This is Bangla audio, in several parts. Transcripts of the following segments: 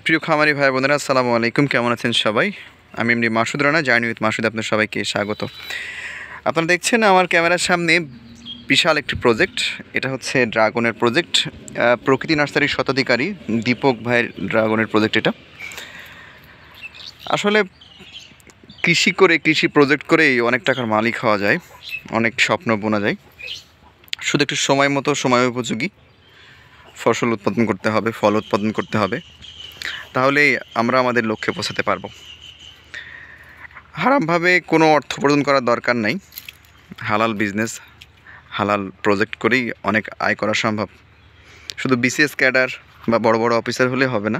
প্রিয় খামারি ভাই বোনেরা, আসসালামু আলাইকুম। কেমন আছেন সবাই? আমি এমনি মাসুদ রানা, জার্নি উইথ মাসুদ, আপনার সবাইকে স্বাগত। আপনারা দেখছেন আমার ক্যামেরার সামনে বিশাল একটি প্রজেক্ট। এটা হচ্ছে ড্রাগনের প্রজেক্ট। প্রকৃতি নার্সারির শতাধিকারী দীপক ভাইয়ের ড্রাগনের প্রজেক্ট এটা। আসলে কৃষি প্রজেক্ট করেই অনেক টাকার মালিক হওয়া যায়, অনেক স্বপ্ন বোনা যায়। শুধু একটু সময় উপযোগী ফসল উৎপাদন করতে হবে, ফল উৎপাদন করতে হবে, তাহলেই আমরা আমাদের লক্ষ্যে পৌঁছাতে পারবো। হারামভাবে কোনো অর্থ উপার্জন করার দরকার নাই। হালাল বিজনেস, হালাল প্রজেক্ট করেই অনেক আয় করা সম্ভব। শুধু বিসিএস ক্যাডার বা বড় বড় অফিসার হলে হবে না।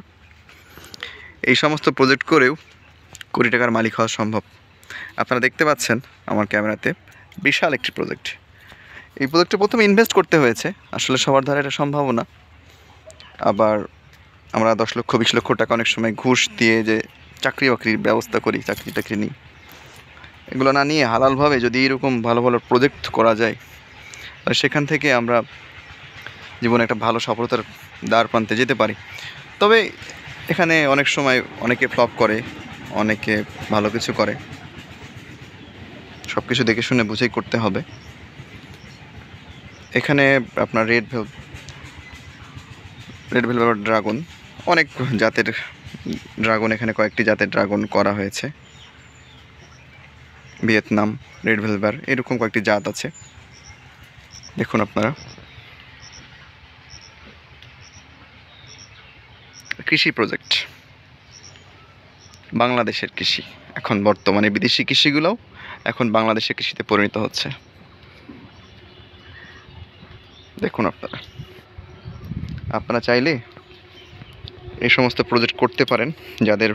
এই সমস্ত প্রজেক্ট করেও কোটি টাকার মালিক হওয়া সম্ভব। আপনারা দেখতে পাচ্ছেন আমার ক্যামেরাতে বিশাল একটি প্রজেক্ট। এই প্রজেক্টে প্রথমে ইনভেস্ট করতে হয়েছে, আসলে সবার দ্বারা এটা সম্ভব না। আবার আমরা 10 লক্ষ 20 লক্ষ টাকা অনেক সময় ঘুষ দিয়ে যে চাকরি বাকরির ব্যবস্থা করি, চাকরি টাকরি নিই, এগুলো না নিয়ে হালালভাবে যদি এরকম ভালো ভালো প্রজেক্ট করা যায়, সেখান থেকে আমরা জীবনে একটা ভালো সফলতার দ্বার প্রান্তে যেতে পারি। তবে এখানে অনেক সময় অনেকে ফ্লপ করে, অনেকে ভালো কিছু করে। সব কিছু দেখে শুনে বুঝেই করতে হবে। এখানে আপনার রেড ভেলভেট ড্রাগন, অনেক জাতের ড্রাগন, এখানে কয়েকটি জাতের ড্রাগন করা হয়েছে। ভিয়েতনাম, রেড ভেলভেট, এরকম কয়েকটি জাত আছে। দেখুন আপনারা, কৃষি প্রজেক্ট, বাংলাদেশের কৃষি এখন বর্তমানে বিদেশি কৃষিগুলোও এখন বাংলাদেশের কৃষিতে পরিণত হচ্ছে। দেখুন আপনারা চাইলে এই সমস্ত প্রজেক্ট করতে পারেন। যাদের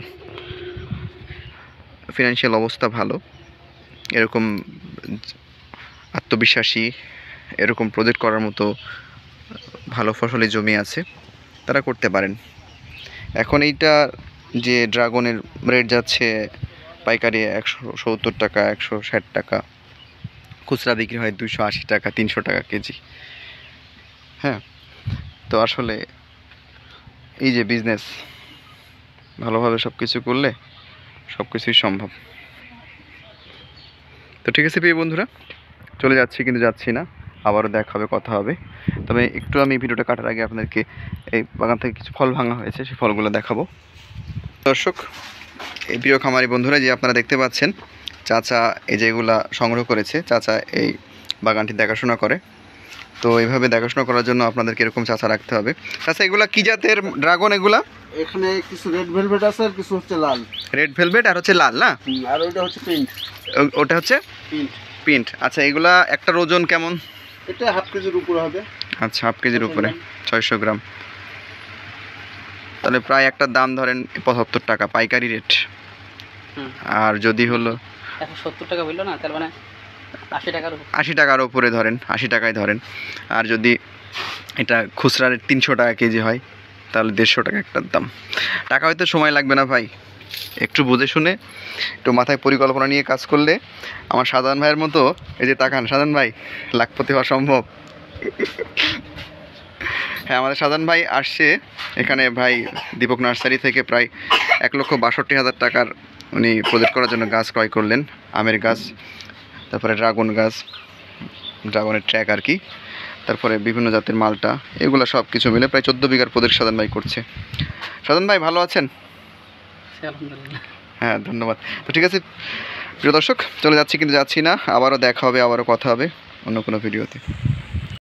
ফিনান্সিয়াল অবস্থা ভালো, এরকম আত্মবিশ্বাসী, এরকম প্রজেক্ট করার মতো ভালো ফসলের জমি আছে, তারা করতে পারেন। এখন এইটা যে ড্রাগনের রেট যাচ্ছে পাইকারি 170 টাকা, 160 টাকা, খুচরা বিক্রি হয় 280 টাকা, 300 টাকা কেজি। হ্যাঁ, তো আসলে এই যে বিজনেস ভালোভাবে সব কিছু করলে সব কিছুই সম্ভব। তো ঠিক আছে প্রিয় বন্ধুরা, চলে যাচ্ছি, কিন্তু যাচ্ছি না, আবারও দেখা হবে, কথা হবে। তবে একটু আমি ভিডিওটা কাটার আগে আপনাদেরকে এই বাগান থেকে কিছু ফল ভাঙা হয়েছে, সেই ফলগুলো দেখাবো। দর্শক, এই প্রিয় খামারি বন্ধুরা, যে আপনারা দেখতে পাচ্ছেন চাচা এই যেগুলা সংগ্রহ করেছে, চাচা এই বাগানটি দেখাশোনা করে। তো এইভাবে দেখাশোনা করার জন্য আপনাদেরকে এরকম চাচা রাখতে হবে। চাচা, এগুলা কি জাতের ড্রাগন? এগুলা এখানে কিছু রেড ভেলভেট আছে আর কিছু হচ্ছে লাল। রেড ভেলভেট আর হচ্ছে লাল না? আর ওটা হচ্ছে পিঙ্ক। ওটা হচ্ছে পিন্ট। আচ্ছা, এগুলা একটার ওজন কেমন? এটা হাফ কেজির উপরে হবে। আচ্ছা, হাফ কেজির উপরে, 600 গ্রাম। তাহলে প্রায় একটার দাম ধরেন 75 টাকা পাইকারি রেট। আর যদি হলো 170 টাকা হইলো না, তার মানে 80 টাকার উপরে ধরেন, 80 টাকায় ধরেন। আর যদি এটা খুচরা রেট 300 টাকা কেজি হয়, তাহলে 150 টাকা একটার দাম। টাকা হয়তো সময় লাগবে না ভাই, একটু বুঝে শুনে, একটু মাথায় পরিকল্পনা নিয়ে কাজ করলে আমার সাধারণ ভাইয়ের মতো, এই যে তাকান, সাধারণ ভাই লাখপতি হওয়া সম্ভব। হ্যাঁ, আমাদের সাধারণ ভাই আসছে এখানে, ভাই দীপক নার্সারি থেকে প্রায় 1,62,000 টাকার উনি প্রজেক্ট করার জন্য গাছ ক্রয় করলেন। আমের গাছ, তারপরে ড্রাগন গাছ, ড্রাগনের ট্র্যাক আর কি, তারপরে বিভিন্ন জাতের মালটা, এগুলো সব কিছু মিলে প্রায় 14 বিঘার প্রজেক্ট সাধারণ ভাই করছে। সাধারণ ভাই ভালো আছেন? হ্যাঁ, ধন্যবাদ। তো ঠিক আছে প্রিয় দর্শক, চলে যাচ্ছি, কিন্তু যাচ্ছি না, আবারও দেখা হবে, আবারও কথা হবে অন্য কোনো ভিডিওতে।